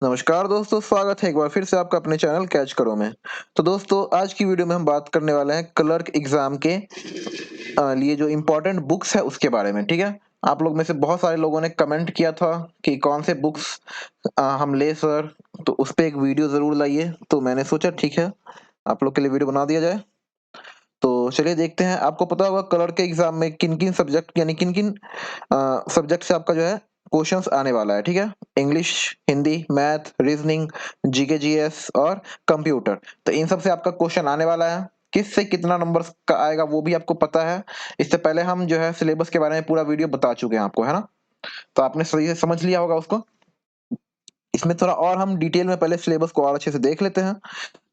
नमस्कार दोस्तों, स्वागत है एक बार फिर से आपका अपने चैनल कैच करो में। तो दोस्तों, आज की वीडियो में हम बात करने वाले हैं क्लर्क एग्ज़ाम के लिए जो इम्पोर्टेंट बुक्स है उसके बारे में, ठीक है? आप लोग में से बहुत सारे लोगों ने कमेंट किया था कि कौन से बुक्स हम लें सर, तो उस पे एक वीडियो ज़रूर लाइए। तो मैंने सोचा ठीक है, आप लोग के लिए वीडियो बना दिया जाए। तो चलिए देखते हैं, आपको पता होगा क्लर्क के एग्ज़ाम में किन-किन सब्जेक्ट यानी किन-किन सब्जेक्ट से आपका जो है क्वेश्चंस आने वाला है, ठीक है? English, Hindi, math, reasoning, GK, GS और कंप्यूटर। तो इन सब से आपका क्वेश्चन आने वाला है। किससे कितना नंबर्स का आएगा वो भी आपको पता है। इससे पहले हम जो है सिलेबस के बारे में पूरा वीडियो बता चुके हैं आपको, है ना? तो आपने सही से समझ लिया होगा उसको। इसमें थोड़ा और हम डिटेल में पहले सिलेबस को और अच्छे से देख लेते हैं।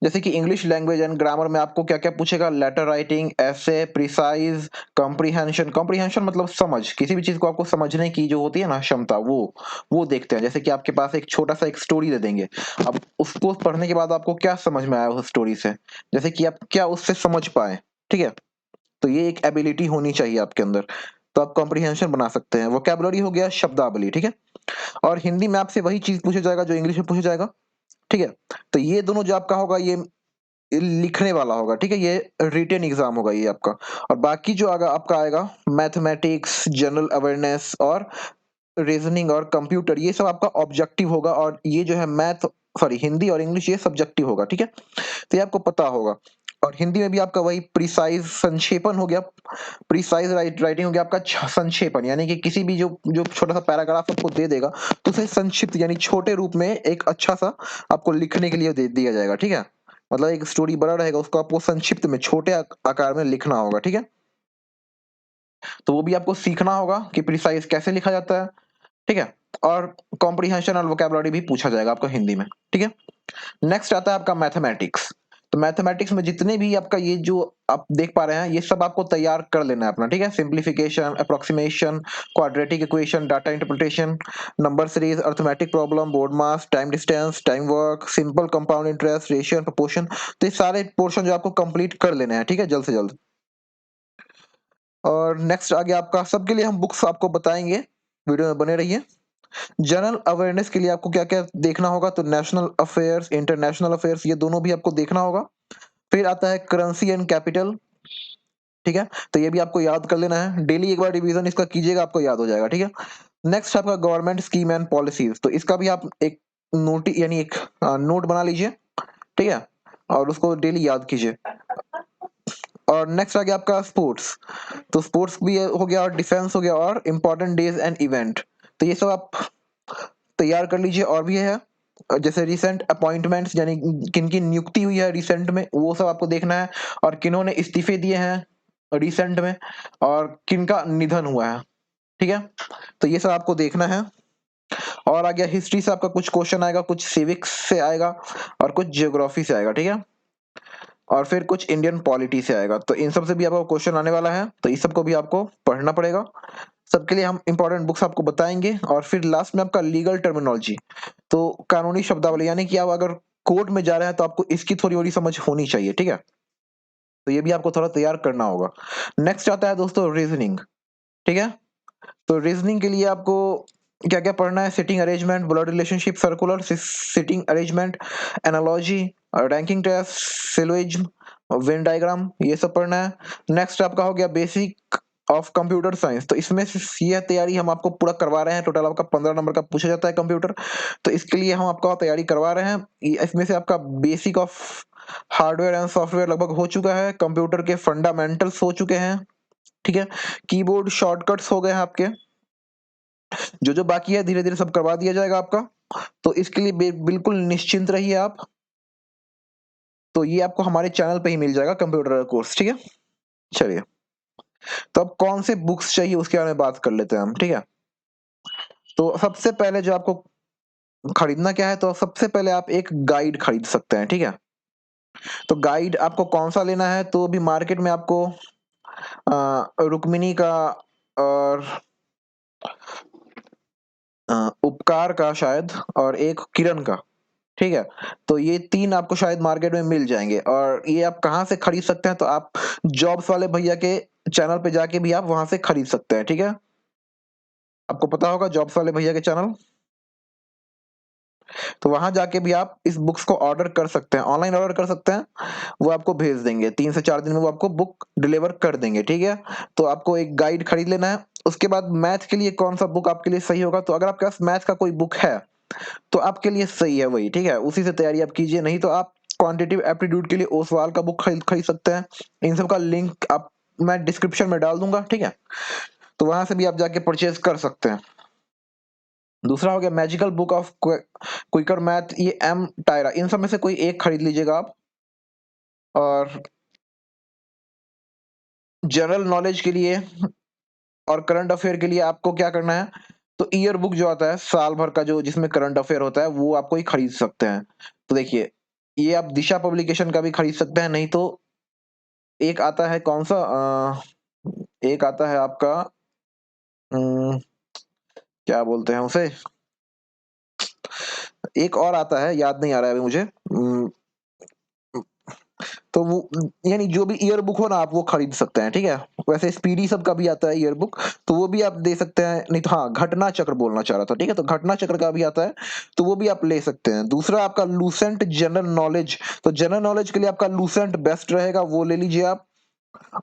जैसे कि इंग्लिश लैंग्वेज एंड ग्रामर में आपको क्या-क्या पूछेगा, लेटर राइटिंग, एसे, प्रिसाइज़, कॉम्प्रिहेंशन। कॉम्प्रिहेंशन मतलब समझ, किसी भी चीज़ को आपको समझने की जो होती है ना क्षमता, वो देखते हैं। जैसे कि आपके पास एक छोटा-सा एक स्टोरी दे देंगे, अब उसको पढ़ने के बाद आपको क्या समझ में आया उस स्टोरी से? जैसे कि आप क्या उससे समझ पाए, ठीक है? तो ये एक एबिलिटी होनी चाहिए आपके अंदर, तो आप कॉम्प्रिहेंशन बना सकते हैं। वोकैब्युलरी हो गया शब्दावली, ठीक है? और हिंदी में आपसे वही चीज़ पूछा जाएगा जो इंग्लिश में पूछा जाएगा, ठीक है? तो ये दोनों जो आपका होगा ये लिखने वाला होगा, ठीक है? ये रिटेन एग्ज़ाम होगा ये आपका। और बाकी जो आपका आएगा मैथमेटिक्स, जनरल अवेयरनेस और रीज़निंग और कंप्यूटर, ये सब आपका ऑब्जेक्टिव होगा। और ये जो है हिंदी और इंग्लिश ये सब्जेक्टिव होगा, ठीक है? तो ये आपको पता होगा। और हिंदी में भी आपका वही प्रिसाइज़ संक्षेपण हो गया, प्रिसाइज़ राइटिंग हो गया आपका संक्षेपण, यानी कि किसी भी जो जो छोटा-सा पैराग्राफ आपको दे देगा, तो उसे संक्षिप्त यानी छोटे रूप में एक अच्छा-सा आपको लिखने के लिए दे दिया जाएगा, ठीक है? मतलब एक स्टोरी बड़ा रहेगा, उसको आपको संक्षिप्त में छोटे आकार में लिखना होगा, ठीक है? तो वो भी आपको सीखना होगा कि प्रिसाइज़ कैसे लिखा जाता है, ठीक है? और कॉम्प्रिहेंशन और वोकैब्युलरी भी पूछा जाएगा आपको हिंदी में, ठीक है? नेक्स्ट आता है आपका मैथमेटिक्स। तो मैथमेटिक्स में जितने भी आपका ये जो आप देख पा रहे हैं, ये सब आपको तैयार कर लेना है अपना, ठीक है? Simplification, approximation, quadratic equation, data interpretation, number series, arithmetic problem, board mass, time distance, time work, simple compound interest, ratio and proportion. तो ये सारे पोर्शन जो आपको कंप्लीट कर लेने हैं, ठीक है? जल्द से जल्द। और नेक्स्ट आ गया आपका, सबके लिए हम बुक्स आपको बताएँगे, वीडियो में बने रहिए। जनरल अवेयरनेस के लिए आपको क्या-क्या देखना होगा, तो नेशनल अफेयर्स, इंटरनेशनल अफेयर्स ये दोनों भी आपको देखना होगा। फिर आता है करेंसी एंड कैपिटल, ठीक है? तो ये भी आपको याद कर लेना है। डेली एक बार रिवीजन इसका कीजिएगा, आपको याद हो जाएगा, ठीक है? नेक्स्ट आपका गवर्नमेंट स्कीम एंड पॉलिसीज़, तो इसका भी आप एक यानी एक नोट बना लीजिए, ठीक है? और उसको डेली याद कीजिए। और नेक्स्ट आ गया आपका स्पोर्ट्स, तो स्पोर्ट्स भी हो गया और डिफेंस हो गया और इम्पोर्टेंट डेज एंड इवेंट। तो ये सब आप तैयार कर लीजिए। और भी है जैसे रिसेंट अपॉइंटमेंट्स, यानी किन-किन नियुक्ति हुई है रिसेंट में, वो सब आपको देखना है। और किन्होंने इस्तीफे दिए हैं रिसेंट में, और किनका निधन हुआ है, ठीक है? तो ये सब आपको देखना है। और आ गया हिस्ट्री से आपका कुछ क्वेश्चन आएगा, कुछ सिविक्स से आएगा और कुछ ज्योग्राफी से आएगा, ठीक है? और फिर कुछ इंडियन पॉलिटी से आएगा। तो इन सब से भी आपको क्वेश्चन आने वाला है, तो इस सब को भी आपको पढ़ना पड़ेगा। सबके लिए हम इम्पोर्टेंट बुक्स आपको बताएँगे। और फिर लास्ट में आपका लीगल टर्मिनोलॉजी, तो कानूनी शब्दावली, यानी कि आप अगर कोर्ट में जा रहे हैं तो आपको इसकी थोड़ी-थोड़ी समझ होनी चाहिए, ठीक है? तो ये भी आपको थोड़ा तैयार करना होगा। नेक्स्ट आता है दोस्तों रीज़निंग, ठीक है? तो रीज़निंग के लिए आपको क्या-क्या पढ़ना है, sitting arrangement, blood relationship, circular sitting arrangement, analogy, ranking test, syllogism, Venn diagram, ये सब पढ़ना है। नेक्स्ट आपका हो गया बेसिक ऑफ कंप्यूटर साइंस, तो इसमें ये तैयारी हम आपको पूरा करवा रहे हैं। टोटल आपका 15 नंबर का पूछा जाता है कंप्यूटर, तो इसके लिए हम आपका तैयारी करवा रहे हैं। इसमें से आपका basic of hardware and software लगभग हो चुका है, कंप्यूटर के फंडामेंटल्स हो चुके हैं, ठीक है? कीबोर्ड शॉर्टकट्स हो गए हैं आपके। जो-जो बाकी है धीरे-धीरे सब करवा दिया जाएगा आपका। तो इसके लिए बिल्कुल निश्चिंत रहिए आप। तो ये आपको हमारे चैनल पे ही मिल जाएगा कंप्यूटर का कोर्स, ठीक है? चलिए, तो अब कौन से बुक्स चाहिए उसके बारे में बात कर लेते हैं हम, ठीक है? तो सबसे पहले जो आपको खरीदना क्या है, तो सबसे पहले आप एक गाइड खरीद सकते हैं, ठीक है? तो गाइड आपको कौन-सा लेना है, तो अभी मार्केट में आपको रुक्मिणी का और उपकार का शायद, और एक किरण का, ठीक है? तो ये 3 आपको शायद मार्केट में मिल जाएँगे। और ये आप कहाँ से खरीद सकते हैं, तो आप जॉब्स वाले भैया के चैनल पे जाके भी आप वहाँ से खरीद सकते हैं, ठीक है? आपको पता होगा जॉब्स वाले भैया के चैनल? तो वहां जाके भी आप इस बुक्स को ऑर्डर कर सकते हैं, ऑनलाइन ऑर्डर कर सकते हैं, वो आपको भेज देंगे 3 से 4 दिन में, वो आपको बुक डिलीवर कर देंगे, ठीक है। तो आपको एक गाइड खरीद लेना है। उसके बाद मैथ के लिए कौन सा बुक आपके लिए सही होगा, तो अगर आपके पास मैथ का कोई बुक है तो आपके लिए सही है वही, ठीक है, उसी से तैयारी आप कीजिए। नहीं तो आप क्वांटिटिव एप्टीट्यूड के लिए ओसवाल का बुक खरीद खरीद सकते हैं। इन सब का लिंक आप मैं डिस्क्रिप्शन में डाल दूंगा, ठीक है, तो वहां से भी आप जाके परचेज कर सकते हैं। दूसरा हो गया magical book of quicker math, ये एम टायरा, इन सब में से कोई एक खरीद लीजिएगा आप। और जनरल नॉलेज के लिए और करंट अफेयर के लिए आपको क्या करना है, तो ईयर बुक जो आता है साल भर का, जो जिसमें करंट अफेयर होता है, वो आपको ही खरीद सकते हैं। तो देखिए, ये आप दिशा पब्लिकेशन का भी खरीद सकते हैं, नहीं तो एक आता है कौन सा एक आता है आपका अम, क्या बोलते हैं उसे, एक और आता है, याद नहीं आ रहा है अभी मुझे। तो वो यानी जो भी ईयर बुक हो ना, आप वो खरीद सकते हैं, ठीक है। वैसे स्पीडी सब का भी आता है ईयर बुक, तो वो भी आप दे सकते हैं। नहीं तो हाँ, घटना चक्र बोलना चाह रहा था, ठीक है, तो घटना चक्र का भी आता है, तो वो भी आप ले सकते हैं। दूसरा आपका लूसेंट जनरल नॉलेज, तो जनरल नॉलेज के लिए आपका लूसेंट बेस्ट रहेगा, वो ले लीजिए आप।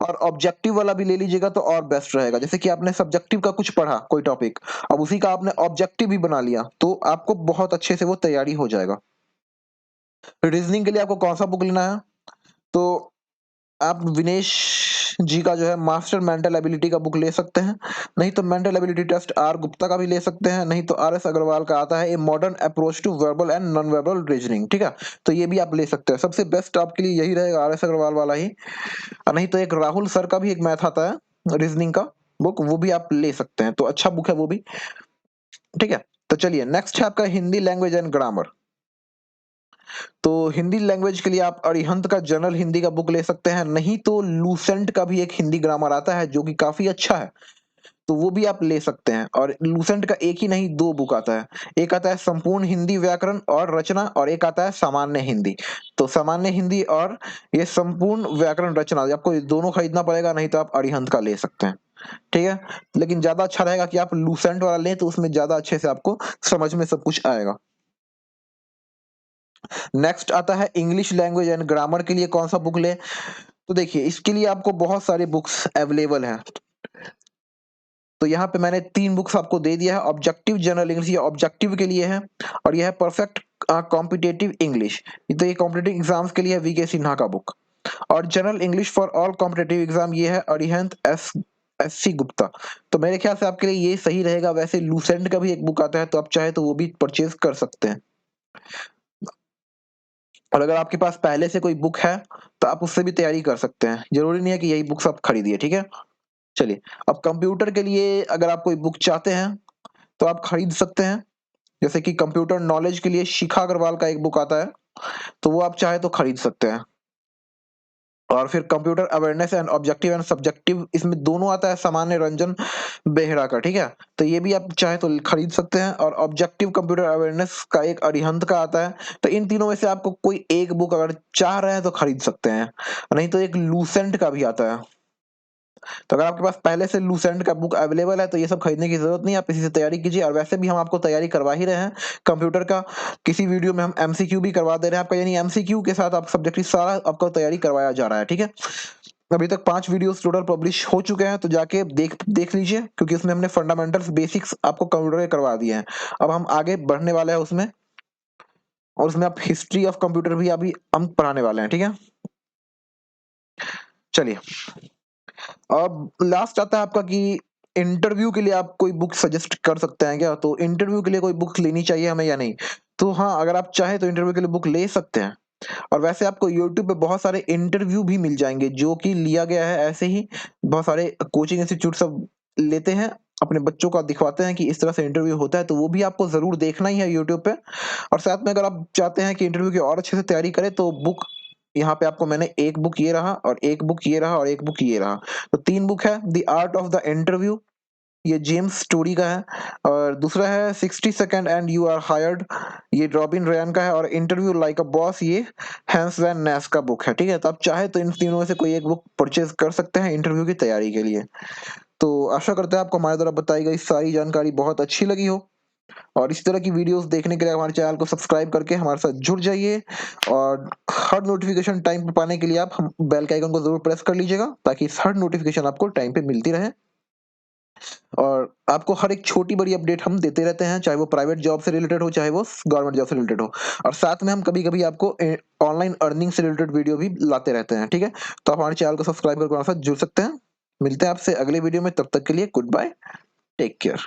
और ऑब्जेक्टिव वाला भी ले लीजिएगा तो और बेस्ट रहेगा। जैसे कि आपने सब्जेक्टिव का कुछ पढ़ा कोई टॉपिक, अब उसी का आपने ऑब्जेक्टिव भी बना लिया, तो आपको बहुत अच्छे से वो तैयारी हो जाएगा। रीजनिंग के लिए आपको कौन सा बुक लेना है, तो आप विनेश जी का जो है मास्टर मेंटल एबिलिटी का बुक ले सकते हैं। नहीं तो mental ability test R Gupta का भी ले सकते हैं। नहीं तो आर एस अग्रवाल का आता है a modern approach to verbal and non verbal reasoning, ठीक है, तो ये भी आप ले सकते हैं। सबसे बेस्ट आपके लिए यही रहेगा, आर एस अग्रवाल वाला ही। और नहीं तो एक राहुल सर का भी एक मैथ आता है रीजनिंग का बुक, वो भी आप ले सकते हैं, तो अच्छा बुक है वो भी, ठीक है। तो चलिए, नेक्स्ट है आपका हिंदी लैंग्वेज एंड ग्रामर। तो हिंदी लैंग्वेज के लिए आप अरिहंत का जनरल हिंदी का बुक ले सकते हैं। नहीं तो लूसेंट का भी एक हिंदी ग्रामर आता है जो कि काफी अच्छा है, तो वो भी आप ले सकते हैं। और लूसेंट का एक ही नहीं, दो बुक आता है, एक आता है संपूर्ण हिंदी व्याकरण और रचना, और एक आता है सामान्य हिंदी। तो सामान्य हिंदी और ये संपूर्ण व्याकरण रचना, आपको ये दोनों खरीदना पड़ेगा, नहीं तो आप अरिहंत का ले सकते हैं, ठीक है। लेकिन ज्यादा अच्छा रहेगा कि आप लूसेंट वाला लें, तो उसमें ज्यादा अच्छे से आपको समझ में सब कुछ आएगा। नेक्स्ट आता है इंग्लिश लैंग्वेज एंड ग्रामर के लिए कौन सा बुक ले, तो देखिए, इसके लिए आपको बहुत सारे बुक्स अवेलेबल हैं। तो यहाँ पे मैंने 3 बुक्स आपको दे दिया है। ऑब्जेक्टिव जनरल इंग्लिश, ये ऑब्जेक्टिव के लिए है, और यह है परफेक्ट कॉम्पिटेटिव इंग्लिश, तो ये कॉम्पिटेटिव एग्जाम्स के लिए है, वीके सिन्हा का बुक। और general English for all competitive exam, ये है अरिहंत एस सी गुप्ता। तो मेरे ख्याल से आपके लिए ये सही रहेगा। वैसे लूसेंट का भी एक बुक आता है, तो आप चाहे तो वो भी परचेज कर सकते हैं। और अगर आपके पास पहले से कोई बुक है, तो आप उससे भी तैयारी कर सकते हैं, जरूरी नहीं है कि यही बुक्स आप खरीदिए, ठीक है। चलिए, अब कंप्यूटर के लिए अगर आप कोई बुक चाहते हैं, तो आप खरीद सकते हैं। जैसे कि कंप्यूटर नॉलेज के लिए शिखा अग्रवाल का एक बुक आता है, तो वो आप चाहे तो खरीद सकते हैं। और फिर computer awareness and objective and subjective, इसमें दोनों आता है सामान्य रंजन बेहरा का, ठीक है, तो ये भी आप चाहे तो खरीद सकते हैं। और ऑब्जेक्टिव कंप्यूटर अवेयरनेस का एक अरिहंत का आता है। तो इन तीनों में से आपको कोई एक बुक अगर चाह रहे हैं तो खरीद सकते हैं। नहीं तो एक लूसेंट का भी आता है। तो अगर आपके पास पहले से लूसेंट का बुक अवेलेबल है, तो ये सब खरीदने की जरूरत नहीं है, आप इसी से तैयारी कीजिए। और वैसे भी हम आपको तैयारी करवा ही रहे हैं कंप्यूटर का, किसी वीडियो में हम एमसीक्यू भी करवा दे रहे हैं आपका, यानी एमसीक्यू के साथ आप सब्जेक्ट सारा आपको तैयारी करवाया जा रहा है, ठीक है। अभी तक 5 वीडियोस टोटल पब्लिश हो चुके हैं, तो जाके देख देख लीजिए, क्योंकि उसमें हमने फंडामेंटल्स बेसिक्स आपको कंप्यूटर के करवा दिए हैं। अब हम आगे बढ़ने वाले हैं उसमें, और उसमें आप हिस्ट्री ऑफ कंप्यूटर भी अभी हम पढ़ाने वाले हैं, ठीक है। चलिए, अब लास्ट आता है आपका कि इंटरव्यू के लिए आप कोई बुक सजेस्ट कर सकते हैं क्या, तो इंटरव्यू के लिए कोई बुक लेनी चाहिए हमें या नहीं। तो हाँ, अगर आप चाहे तो इंटरव्यू के लिए बुक ले सकते हैं। और वैसे आपको यूट्यूब पे बहुत सारे इंटरव्यू भी मिल जाएंगे, जो कि लिया गया है ऐसे ही, बहुत सारे कोचिंग इंस्टीट्यूट सब लेते हैं, अपने बच्चों का दिखवाते हैं कि इस तरह से इंटरव्यू होता है, तो वो भी आपको जरूर देखना ही है यूट्यूब पे। और साथ में अगर आप चाहते हैं कि इंटरव्यू की और अच्छे से तैयारी करें, तो बुक यहाँ पे आपको मैंने एक बुक ये रहा, और एक बुक ये रहा, और एक बुक ये रहा, तो 3 बुक है। The art of the interview, ये जेम्स स्टोरी का है। और दूसरा है 60 second and you are hired, ये रॉबिन रैन का है। और इंटरव्यू लाइक अ बॉस, ये हैंस वैन नेस का बुक है, ठीक है। तो आप चाहे तो इन तीनों में से कोई एक बुक परचेज कर सकते हैं इंटरव्यू की तैयारी के लिए। तो आशा करते हैं आपको हमारे द्वारा बताई गई सारी जानकारी बहुत अच्छी लगी हो। और इस तरह की वीडियोस देखने के लिए हमारे चैनल को सब्सक्राइब करके हमारे साथ जुड़ जाइए और हर नोटिफिकेशन टाइम पे पाने के लिए आप हम बेल के आइकन को जरूर प्रेस कर लीजिएगा ताकि हर नोटिफिकेशन आपको टाइम पे मिलती रहे। और आपको हर एक छोटी-बड़ी अपडेट हम देते रहते हैं, चाहे वो प्राइवेट जॉब से रिलेटेड हो, चाहे वो गवर्नमेंट जॉब से रिलेटेड हो। और साथ में हम कभी-कभी आपको ऑनलाइन अर्निंग से रिलेटेड वीडियो भी लाते रहते हैं, ठीक है? तो आप हमारे चैनल को सब्सक्राइब करके हमारे साथ जुड़ सकते हैं। मिलते हैं आपसे अगले वीडियो में, तब तक के लिए गुड बाय, टेक केयर।